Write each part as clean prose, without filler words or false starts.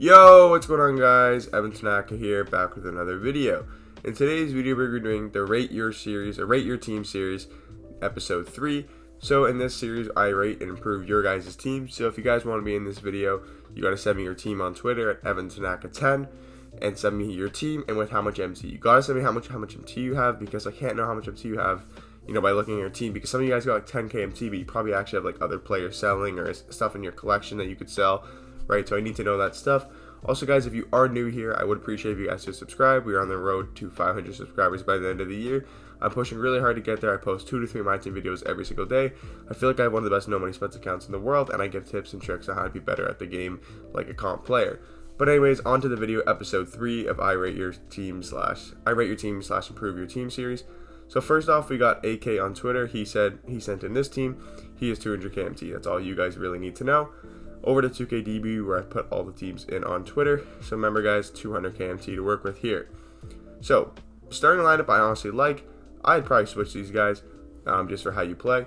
Yo, what's going on, guys? Evan Tanaka here, back with another video. In today's video, we're doing the Rate Your Series, or Rate Your Team series, episode 3. So in this series, I rate and improve your guys' team. So if you guys want to be in this video, you got to send me your team on Twitter at EvanTanaka10 and send me your team and with how much MT. You got to send me how much MT you have, because I can't know how much MT you have, by looking at your team, because some of you guys got like 10k MT, but you probably actually have like other players selling or stuff in your collection that you could sell. Right, so I need to know that stuff. Also, guys, if you are new here, I would appreciate if you guys to subscribe. We are on the road to 500 subscribers by the end of the year. I'm pushing really hard to get there. I post 2 to 3 Myteam videos every single day. I feel like I have one of the best no money spends accounts in the world, and I give tips and tricks on how to be better at the game like a comp player. But anyways, on to the video, episode 3 of I Rate Your Team / Improve Your Team series. So first off, we got AK on Twitter. He said he sent in this team. He is 200k MT. That's all you guys really need to know. Over to 2KDB, where I put all the teams in on Twitter. So remember, guys, 200k MT to work with here. So starting lineup, I honestly like. I'd probably switch these guys just for how you play.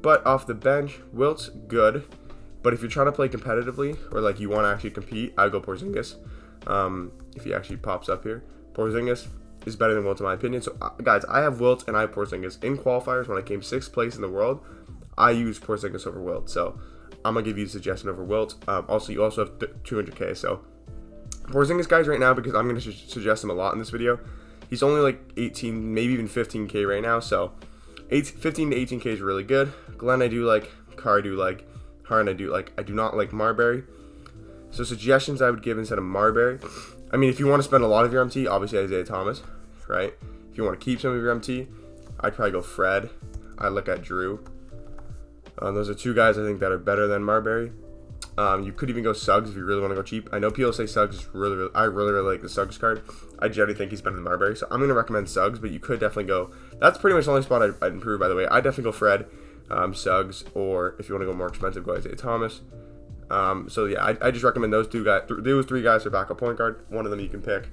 But off the bench, Wilt's good. But if you're trying to play competitively, or like you want to actually compete, I'd go Porzingis. If he actually pops up here, Porzingis is better than Wilt in my opinion. So guys, I have Wilt and I have Porzingis in qualifiers. When I came 6th place in the world, I used Porzingis over Wilt. So I'm going to give you a suggestion over Wilt. Also, you also have 200k. So Porzingis, guys, right now, because I'm going to suggest him a lot in this video. He's only like 18, maybe even 15k right now. So 15 to 18k is really good. Glenn, I do like. Carr, I do like. Harden, I do like. I do not like Marbury. So suggestions I would give instead of Marbury. I mean, if you want to spend a lot of your MT, obviously Isaiah Thomas, right? If you want to keep some of your MT, I'd probably go Fred. I'd look at Drew. Those are 2 guys I think that are better than Marbury. You could even go Suggs if you really want to go cheap. I know people say Suggs is I really like the Suggs card. I generally think he's better than Marbury, so I'm going to recommend Suggs, but you could definitely go. That's pretty much the only spot I'd improve, by the way. I'd definitely go Fred, Suggs, or if you want to go more expensive, go Isaiah Thomas. So yeah, I just recommend those 2 guys. Those 3 guys for backup point guard. One of them you can pick.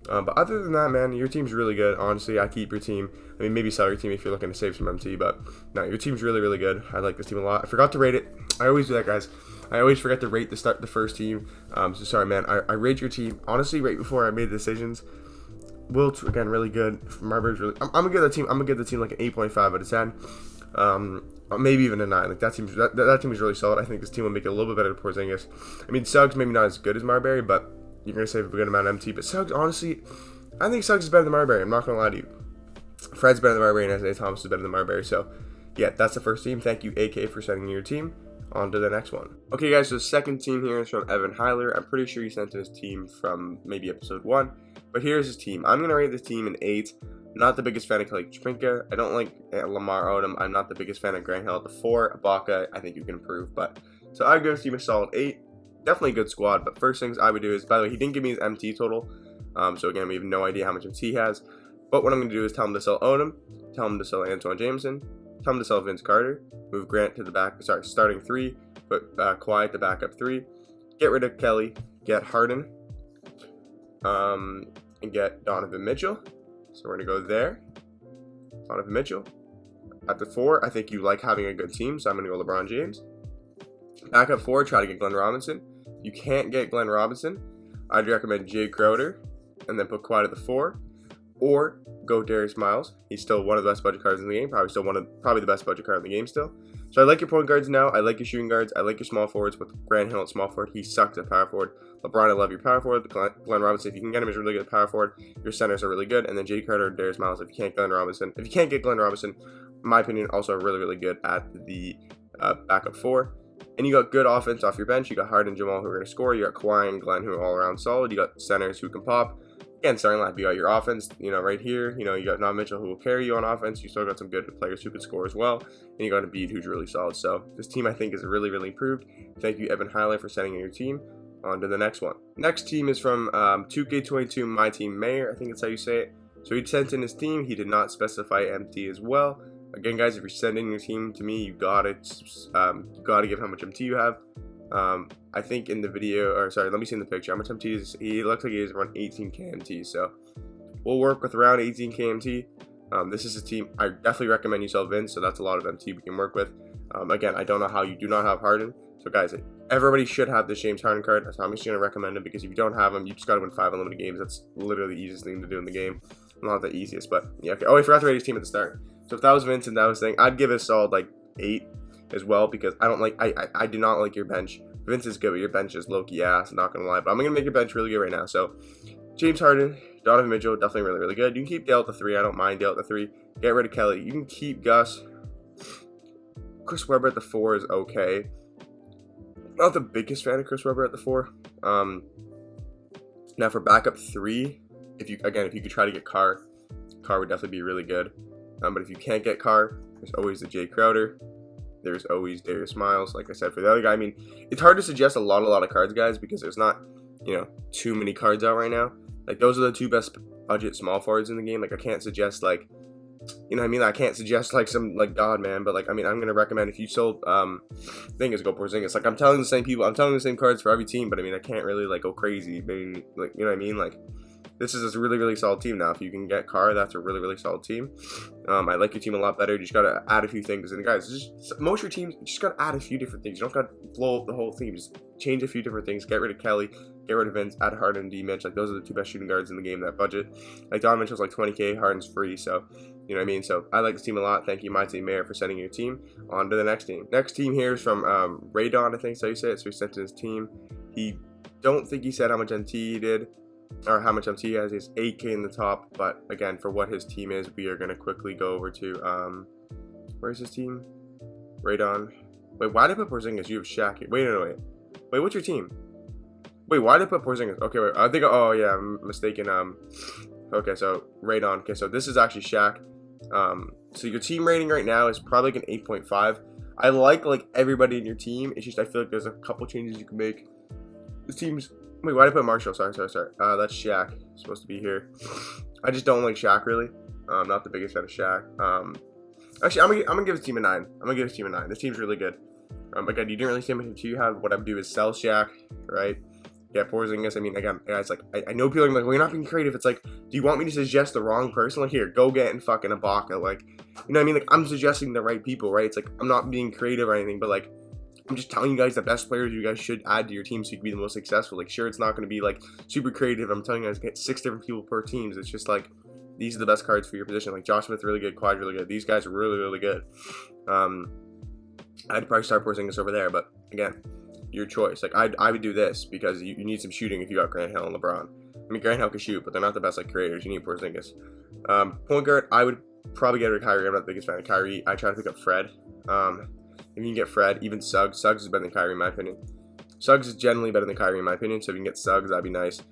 But other than that, man, your team's really good. Honestly, I keep your team. I mean, maybe sell your team if you're looking to save some MT, but no, your team's really, really good. I like this team a lot. I forgot to rate it. I always do that, guys. I always forget to rate the first team. So sorry, man. I rate your team, honestly, right before I made the decisions. Wilt, again, really good. Marbury's really. I'm gonna give the team. I'm gonna give the team like an 8.5 out of 10. Maybe even a 9. Like that team is really solid. I think this team will make it a little bit better than Porzingis. I mean, Suggs maybe not as good as Marbury, but you're going to save a good amount of MT. But Suggs, honestly, I think Suggs is better than Marbury. I'm not going to lie to you. Fred's better than Marbury, and Isaiah Thomas is better than Marbury. So, yeah, that's the first team. Thank you, AK, for sending your team. On to the next one. Okay, guys, so the second team here is from Evan Heiler. I'm pretty sure he sent in his team from maybe episode 1. But here's his team. I'm going to rate this team an 8. Not the biggest fan of Kelly Trinka. I don't like Lamar Odom. I'm not the biggest fan of Grant Hill at the 4. Ibaka, I think you can improve. But so I would give this team a solid 8. Definitely a good squad. But first things I would do is, by the way, he didn't give me his MT total. So again, we have no idea how much MT he has. But what I'm going to do is tell him to sell Odom, tell him to sell Antoine Jameson, tell him to sell Vince Carter, move Grant to the back. Sorry, starting 3, put Kawhi at the backup 3, get rid of Kelly, get Harden, and get Donovan Mitchell. So we're going to go there. Donovan Mitchell. At the 4, I think you like having a good team, so I'm going to go LeBron James. Back up 4, try to get Glenn Robinson. If you can't get Glenn Robinson, I'd recommend Jay Crowder, and then put Kawhi at the 4. Or go Darius Miles. He's still one of the best budget cards in the game. Probably the best budget card in the game still. So I like your point guards now. I like your shooting guards. I like your small forwards with Grant Hill at small forward. He sucks at power forward. LeBron, I love your power forward. Glenn Robinson, if you can get him, is really good at power forward. Your centers are really good. And then Jay Carter and Darius Miles, if you can't get Glenn Robinson, in my opinion, also are really, really good at the backup 4. And you got good offense off your bench. You got Harden and Jamal who are going to score. You got Kawhi and Glenn who are all around solid. You got centers who can pop. Again, starting lineup, you got your offense, right here. You got Donovan Mitchell who will carry you on offense. You still got some good players who can score as well. And you got Embiid who's really solid. So this team, I think, is really, really improved. Thank you, Evan Heiler, for sending in your team. On to the next one. Next team is from 2K22 Myteam Mayor. I think that's how you say it. So he sent in his team. He did not specify MT as well. Again, guys, if you're sending your team to me, you gotta give how much MT you have. I think in the video, or sorry, let me see in the picture how much MT is. He looks like he has around 18k MT, so we'll work with around 18k MT. This is a team I definitely recommend you sell Vince, so that's a lot of MT we can work with. Again, I don't know how you do not have Harden. So guys, Everybody should have this James Harden card. So I'm just going to recommend it, because if you don't have him, you just got to win 5 unlimited games. That's literally the easiest thing to do in the game. Not the easiest, but yeah. Okay. Oh, I forgot to rate his team at the start. So if that was Vince and that was thing, I'd give it a solid like 8 as well, because I don't like I do not like your bench. Vince is good, but your bench is low-key ass, not gonna lie. But I'm gonna make your bench really good right now. So James Harden, Donovan Mitchell, definitely really, really good. You can keep Dale at the 3. I don't mind Dale at the 3. Get rid of Kelly. You can keep Gus. Chris Webber at the 4 is okay. Not the biggest fan of Chris Webber at the 4. Now for backup 3, if you could try to get Carr would definitely be really good. But if you can't get Carr, there's always the Jay Crowder. There's always Darius Miles. Like I said, for the other guy, I mean, it's hard to suggest a lot of cards, guys, because there's not, too many cards out right now. Like, those are the 2 best budget small forwards in the game. Like, I can't suggest, like, I can't suggest, like, some, like, God, man. But, like, I'm going to recommend, if you sold, thing is go Porzingis. Like, I'm telling the same cards for every team, but, I can't really, like, go crazy. Maybe, like, Like, this is a really, really solid team now. If you can get Carr, that's a really, really solid team. I like your team a lot better. You just got to add a few things. And guys, most of your teams, you just got to add a few different things. You don't got to blow up the whole team. Just change a few different things. Get rid of Kelly. Get rid of Vince. Add Harden and D-Mitch. Like, those are the 2 best shooting guards in the game, that budget. Like, Donovan Mitchell's like 20K. Harden's free. So, So, I like this team a lot. Thank you, Myteam Mayor, for sending your team. On to the next team. Next team here is from Radon, I think so you say it. So, he sent in his team. Don't think he said how much MT he did, or how much MT he has. He's 8K in the top, but again, for what his team is, we are going to quickly go over to, where's his team? Radon. Wait, why did I put Porzingis? You have Shaq here. Wait, what's your team? Wait, why did I put Porzingis? Okay, wait, I think, oh yeah, I'm mistaken. Okay, so Radon. Okay, so this is actually Shaq. So your team rating right now is probably like an 8.5. I like everybody in your team. It's just, I feel like there's a couple changes you can make. This team's, wait, why did I put Marshall? Sorry. That's Shaq. He's supposed to be here. I just don't like Shaq, really. I'm not the biggest fan of Shaq. Actually, I'm gonna give his team a 9. This team's really good. Again, you didn't really see how much you have. What I would do is sell Shaq, right? Yeah, Porzingis. Again, guys, like, I know people are like, well, you're not being creative. It's like, do you want me to suggest the wrong person? Like, here, go get in fucking Ibaka. Like, Like, I'm suggesting the right people, right? It's like, I'm not being creative or anything, but like, I'm just telling you guys the best players you guys should add to your team so you can be the most successful. Like, sure, it's not going to be, like, super creative. I'm telling you guys, get 6 different people per team. It's just, like, these are the best cards for your position. Like, Josh Smith, really good. Quad, really good. These guys are really, really good. I'd probably start Porzingis over there, but, again, your choice. Like, I would do this because you need some shooting if you got Grant Hill and LeBron. Grant Hill can shoot, but they're not the best, like, creators. You need Porzingis. Point guard, I would probably get rid of Kyrie. I'm not the biggest fan of Kyrie. I try to pick up Fred. If you can get Fred, even Suggs. Suggs is better than Kyrie in my opinion. Suggs is generally better than Kyrie in my opinion, so if you can get Suggs, that'd be nice.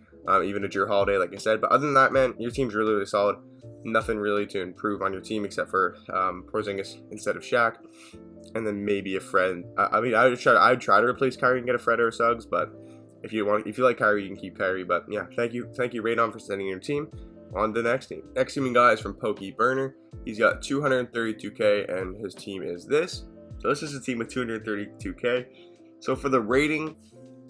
Even a Jrue Holiday, like I said. But other than that, man, your team's really, really solid. Nothing really to improve on your team except for Porzingis instead of Shaq. And then maybe a Fred. I would try to replace Kyrie and get a Fred or a Suggs, but if you like Kyrie, you can keep Kyrie. But yeah, thank you, Radon, for sending your team. On to the next team. Next team, guys, from Pokey Burner. He's got 232K, and his team is this. So this is a team with 232K. So for the rating,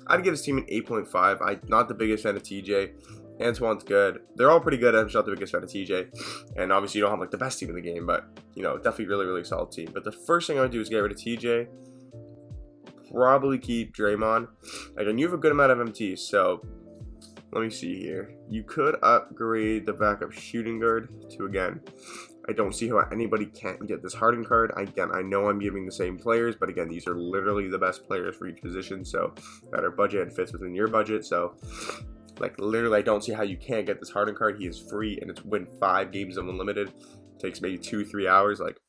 I'd give this team an 8.5. I'm not the biggest fan of TJ. Antoine's good. They're all pretty good. I'm just not the biggest fan of TJ. And obviously you don't have like the best team in the game, but definitely really, really solid team. But the first thing I would do is get rid of TJ. Probably keep Draymond. Again, you have a good amount of MTs, so let me see here. You could upgrade the backup shooting guard to, again, I don't see how anybody can't get this Harden card. Again, I know I'm giving the same players, but again, these are literally the best players for each position, so that are budget and fits within your budget. So, like, literally, I don't see how you can't get this Harden card. He is free, and it's win 5 games of unlimited. It takes maybe 2-3 hours. Like,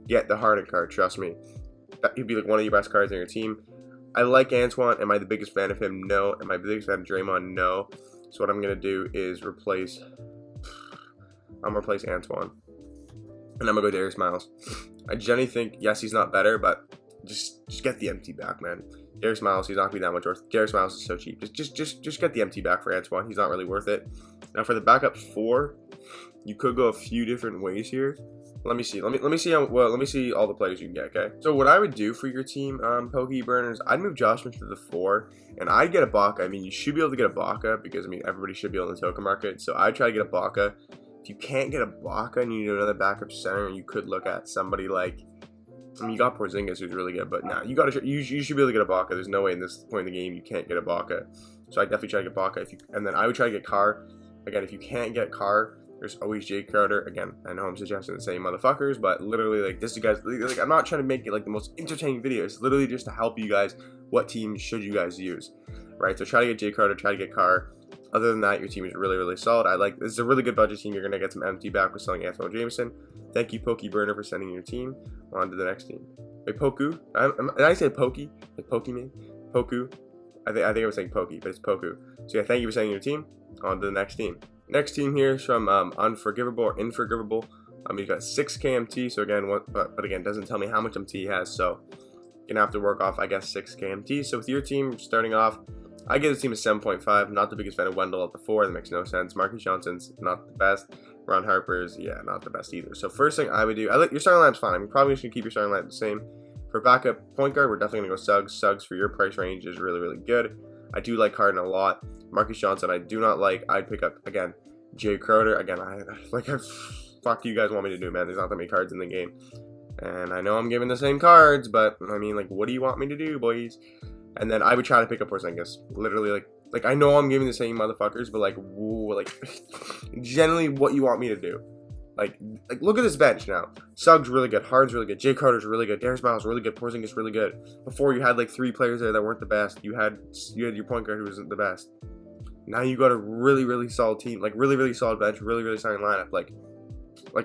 get the Harden card, trust me. That could be like one of your best cards on your team. I like Antoine. Am I the biggest fan of him? No. Am I the biggest fan of Draymond? No. So what I'm going to do is replace Antoine. And I'm going to go Darius Miles. I generally think, yes, he's not better, but just get the MT back, man. Darius Miles, he's not going to be that much worth. Darius Miles is so cheap. Just get the MT back for Antoine. He's not really worth it. Now for the backup 4, you could go a few different ways here. Let me see. Let me see all the players you can get. Okay. So what I would do for your team, Pokey Burners, I'd move Josh Smith to the 4, and I'd get Ibaka. You should be able to get Ibaka because everybody should be on the token market. So I'd try to get Ibaka. If you can't get Ibaka and you need another backup center, you could look at somebody like I mean, you got Porzingis, who's really good, but nah, you should be able to get Ibaka. There's no way in this point in the game you can't get Ibaka. So I definitely try to get Ibaka. And then I would try to get Carr. Again, if you can't get Carr, there's always Jay Crowder. Again, I know I'm suggesting the same motherfuckers, but literally, like, this is guys. Like, I'm not trying to make it like the most entertaining video. It's literally just to help you guys. What team should you guys use, right? So try to get Jay Crowder, try to get Carr. Other than that, your team is really, really solid. This is a really good budget team. You're gonna get some MT back with selling Anthony Jameson. Thank you, Pokey Burner, for sending your team on to the next team. Wait, Poku? Did I say Pokey? Like Pokemon? Poku? I think I was saying Pokey, but it's Poku. So yeah, thank you for sending your team on to the next team. Next team here is from Unforgivable or Inforgivable. He's got 6K MT. So again, but again, doesn't tell me how much MT he has. So you're gonna have to work off, I guess, 6K MT. So with your team starting off, I give this team a 7.5. Not the biggest fan of Wendell at the 4. That makes no sense. Marcus Johnson's not the best. Ron Harper's, yeah, not the best either. So first thing I would do, your starting lineup's fine. I'm probably just gonna keep your starting lineup the same. For backup point guard, we're definitely gonna go Suggs. Suggs for your price range is really, really good. I do like Harden a lot. Marcus Johnson, I do not like. I'd pick up again Jay Crowder. Again, fuck do you guys want me to do, man? There's not that many cards in the game, and I know I'm giving the same cards, but I mean, like, what do you want me to do, boys? And then I would try to pick up Porzingis. Literally, like I know I'm giving the same motherfuckers, but like, woo, like, generally, what you want me to do? Like, look at this bench now. Suggs really good. Harden's really good. Jay Crowder's really good. Darius Miles really good. Porzingis really good. Before, you had like 3 players there that weren't the best. You had your point guard who wasn't the best. Now you got a really, really solid team. Like, really, really solid bench. Really, really solid lineup. Like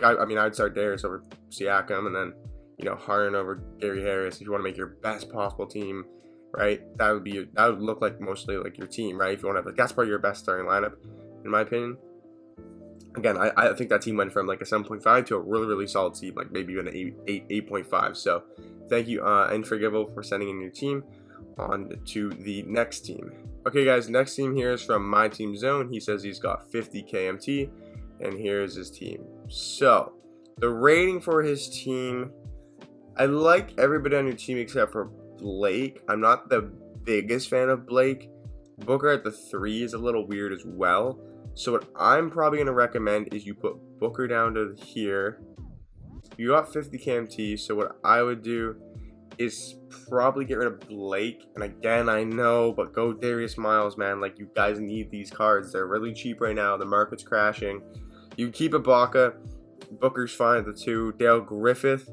I mean, I'd start Darius over Siakam, and then, you know, Harden over Gary Harris if you want to make your best possible team, right? That would look like mostly like your team, right? If you want to have, like, that's probably your best starting lineup, in my opinion. Again, I think that team went from like a 7.5 to a really, really solid team, like maybe even an 8.5. So thank you, Unforgivable, for sending in your team on to the next team. Okay, guys, next team here is from Myteam Zone. He says he's got 50 KMT, and here's his team. So the rating for his team, I like everybody on your team except for Blake. I'm not the biggest fan of Blake. Booker at the 3 is a little weird as well. So what I'm probably going to recommend is you put Booker down to here. You got 50 KMT, so what I would do is probably get rid of Blake. And again, I know, but go Darius Miles, man. Like, you guys need these cards. They're really cheap right now. The market's crashing. You keep Ibaka. Booker's fine at the 2. Dale Griffith.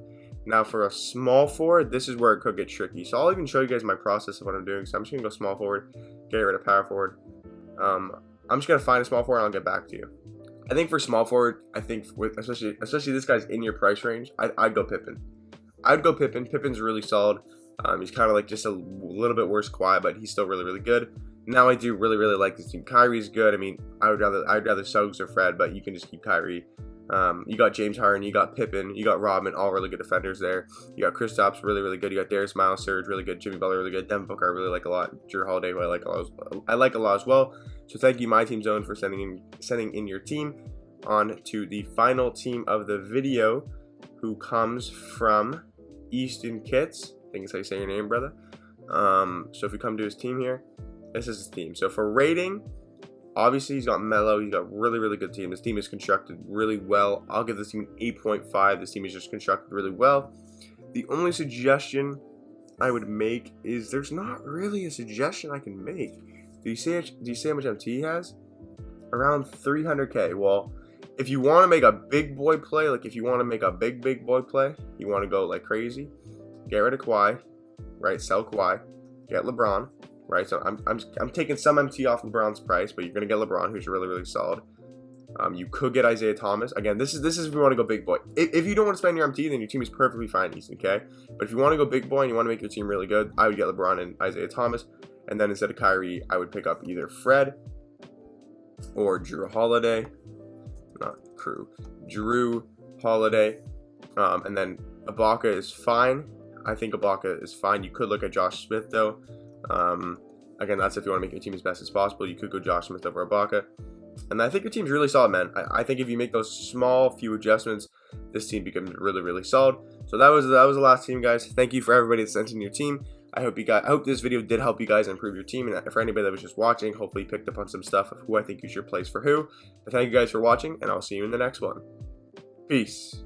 Now for a small forward, this is where it could get tricky. So I'll even show you guys my process of what I'm doing. So I'm just going to go small forward, get rid of power forward. I'm just going to find a small forward and I'll get back to you. I think for small forward, I think with especially this guy's in your price range, I'd go Pippen. I'd go Pippen. Pippen's really solid. He's kind of like just a little bit worse Kawhi, but he's still really, really good. Now I do really, really like this team. Kyrie's good. I mean, I'd rather Suggs or Fred, but you can just keep Kyrie. You got James Harden, you got Pippen, you got Rodman, all really good defenders there. You got Kristaps, really, really good. You got Darius Miles, Serge, really good. Jimmy Butler, really good. Devin Booker, I really like a lot. Jrue Holiday, who I like a lot as well. So thank you, Myteam Zone, for sending in your team. On to the final team of the video, who comes from EasternKids. I think that's how you say your name, brother. So if we come to his team here, this is his team. So for rating, obviously he's got Melo. He's got really, really good team. This team is constructed really well. I'll give this team an 8.5. This team is just constructed really well. The only suggestion I would make is there's not really a suggestion I can make. Do you see how much MT he has? Around 300k. Well, if you want to make a big boy play, like if you want to make a big boy play, you want to go like crazy, get rid of Kawhi, right? Sell Kawhi, get LeBron, right? So I'm taking some MT off LeBron's price, but you're gonna get LeBron, who's really, really solid. You could get Isaiah Thomas. Again, this is if you want to go big boy. If you don't want to spend your MT, then your team is perfectly fine, Easton, okay? But if you want to go big boy and you want to make your team really good, I would get LeBron and Isaiah Thomas. And then instead of Kyrie, I would pick up either Fred or Jrue Holiday. Jrue Holiday. And then Ibaka is fine. I think Ibaka is fine. You could look at Josh Smith, though. Again, that's if you want to make your team as best as possible. You could go Josh Smith over Ibaka. And I think your team's really solid, man. I think if you make those small few adjustments, this team becomes really, really solid. So that was the last team, guys. Thank you for everybody that sent in your team. I hope this video did help you guys improve your team. And for anybody that was just watching, hopefully you picked up on some stuff of who I think you should place for who. But thank you guys for watching, and I'll see you in the next one. Peace.